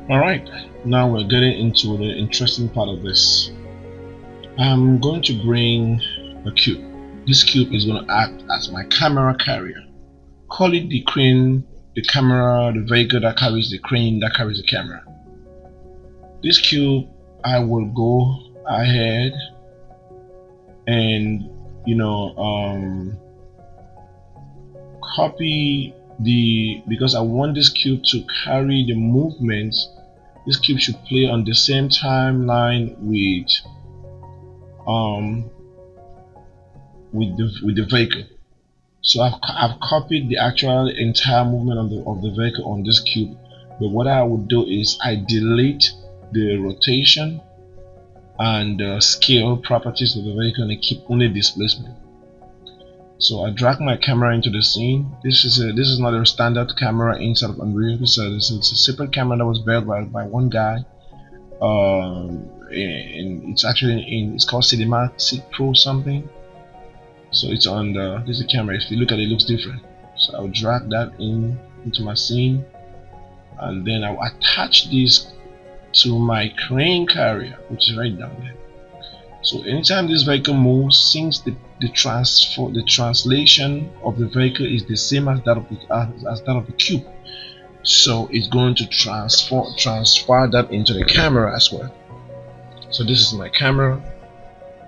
Alright, now we're getting into the interesting part of this. I'm going to bring a cube. This cube is going to act as my camera carrier. Call it the crane, the camera, the vehicle that carries the crane, that carries the camera. This cube, I will go ahead and, you know, copy because I want this cube to carry the movements. This cube should play on the same timeline um with the vehicle. So I've copied the actual entire movement of the vehicle on this cube. But what I would do is I delete the rotation and the scale properties of the vehicle and I keep only displacement. So I drag my camera into the scene. This is not a standard camera inside of Unreal. This is a separate camera that was built by one guy. And it's actually it's called Cinematic Pro something. So it's on this is the camera. If you look at it, it looks different. So I'll drag that into my scene, and then I'll attach this to my crane carrier, which is right down there. So anytime this vehicle moves, since the translation of the vehicle is the same as that of the cube, so it's going to transfer that into the camera as well. So this is my camera.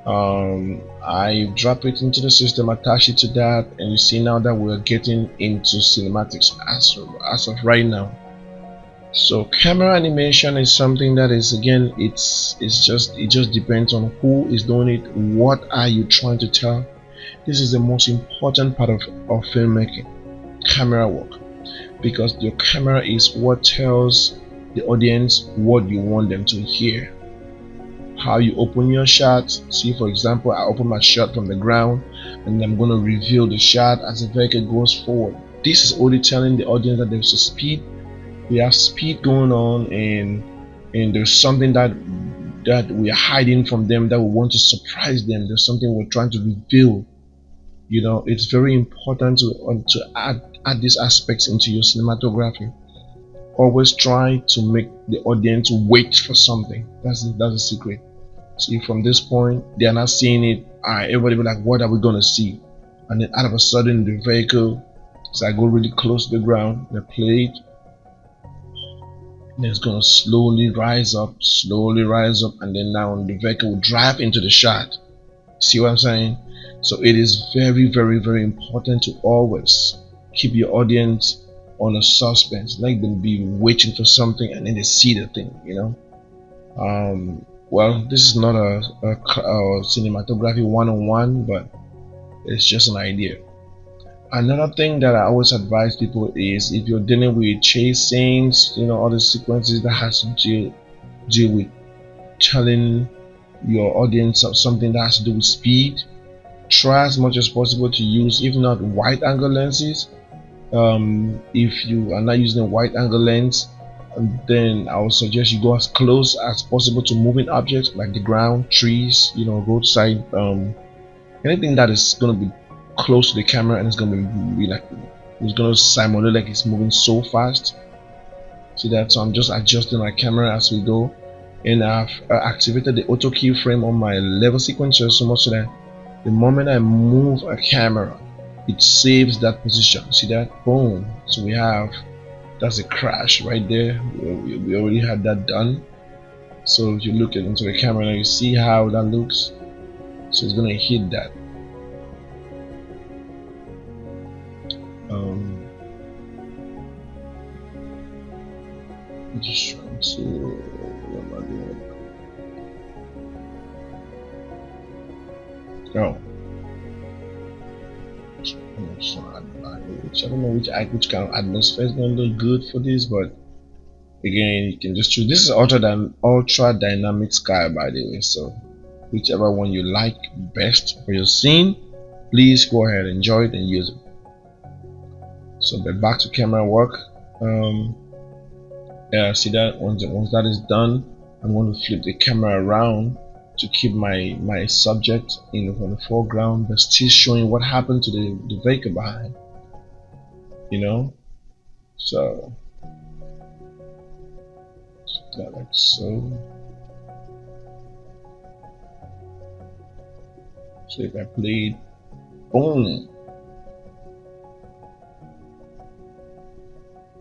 I drop it into the system, attach it to that, and you see now that we're getting into cinematics as of right now. So camera animation is something that is, again, it just depends on who is doing it. What are you trying to tell? This is the most important part of filmmaking, camera work, because your camera is what tells the audience what you want them to hear. How you open your shot. See, for example, I open my shot from the ground and I'm going to reveal the shot as the vehicle goes forward. This is only telling the audience that there's a speed. We have speed going on, and there's something that we are hiding from them, that we want to surprise them. There's something we're trying to reveal. You know, it's very important to add these aspects into your cinematography. Always try to make the audience wait for something. That's the secret. See, from this point, they are not seeing it. Everybody be like, what are we gonna see? And then all of a sudden, the vehicle, so I go really close to the ground, the plate, and it's gonna slowly rise up, and then now the vehicle will drive into the shot. See what I'm saying? So it is very, very, very important to always keep your audience on a suspense. Let them be waiting for something, and then they see the thing. Well, this is not a cinematography 101, but it's just an idea. Another thing that I always advise people is, if you're dealing with chase scenes, all the sequences that has to deal with telling your audience something that has to do with speed, try as much as possible to use, if not wide angle lenses. If you are not using a wide angle lens, then I would suggest you go as close as possible to moving objects like the ground, trees, roadside, anything that is going to be close to the camera and it's going to be like, it's going to simulate like it's moving so fast. See that? So I'm just adjusting my camera as we go, and I've activated the auto keyframe on my level sequencer so much that the moment I move a camera, it saves that position. See that? Boom. So that's a crash right there. We already had that done. So if you look into the camera now, you see how that looks. So it's gonna hit that. I'm just trying to. What am I doing? Oh. I don't know which kind of atmosphere is going to look good for this, but again, you can just choose. This is ultra dynamic sky, by the way, so whichever one you like best for your scene, please go ahead, enjoy it and use it. So back to camera work. See that once that is done, I'm going to flip the camera around to keep my subject in the foreground, but still showing what happened to the vehicle behind. So like so. So if I play, boom,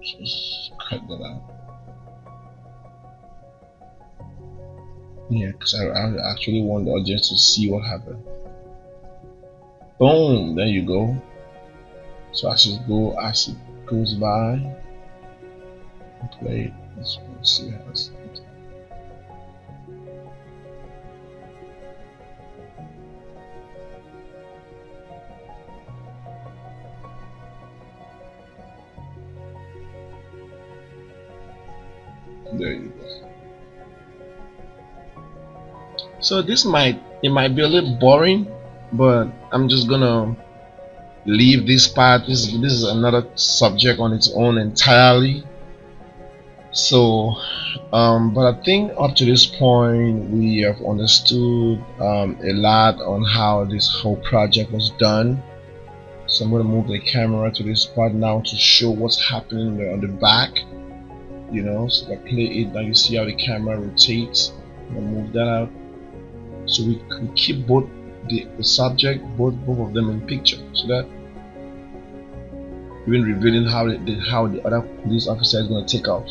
just cut that out. Yeah, because I actually want the audience to see what happened. Boom, there you go. So as it goes by, play this one, see how it's. There you go. So it might be a little boring, but I'm just gonna leave this part. This is another subject on its own entirely. So, but I think up to this point we have understood a lot on how this whole project was done. So I'm gonna move the camera to this part now to show what's happening on the back. So if I play it now, you see how the camera rotates. I'm gonna move that out. So we keep both the subject, both of them in picture, so that even revealing how the other police officer is gonna take off.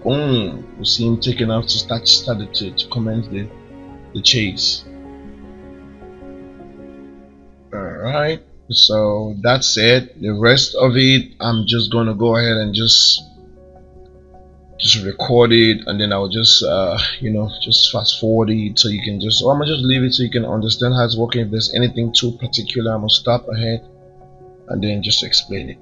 Boom! We see him taking off to start to commence the chase. Alright, so that's it. The rest of it I'm just gonna go ahead and just record it, and then I'll just just fast forward it so you can or I'm gonna just leave it so you can understand how it's working. If there's anything too particular, I'm gonna stop ahead and then just explain it.